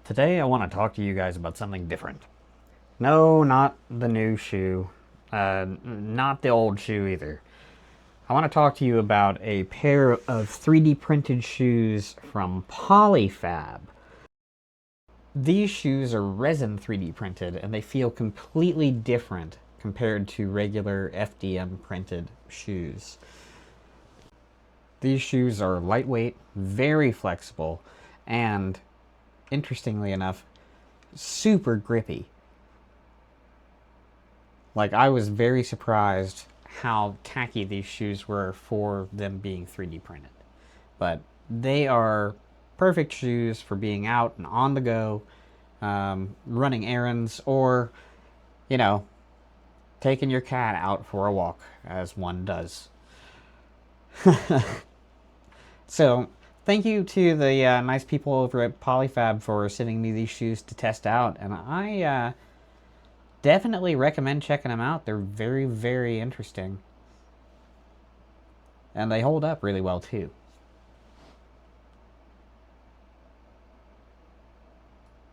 Today I want to talk to you guys about something different. No, not the new shoe. Not the old shoe either. I want to talk to you about a pair of 3D printed shoes from Pollyfab. These shoes are resin 3D printed and they feel completely different compared to regular FDM printed shoes. These shoes are lightweight, very flexible, and interestingly enough, super grippy. Like, I was very surprised how tacky these shoes were for them being 3D printed. But they are perfect shoes for being out and on the go, running errands, or, you know, taking your cat out for a walk, as one does. So, thank you to the nice people over at Pollyfab for sending me these shoes to test out, and I definitely recommend checking them out. They're very, very interesting. And they hold up really well, too.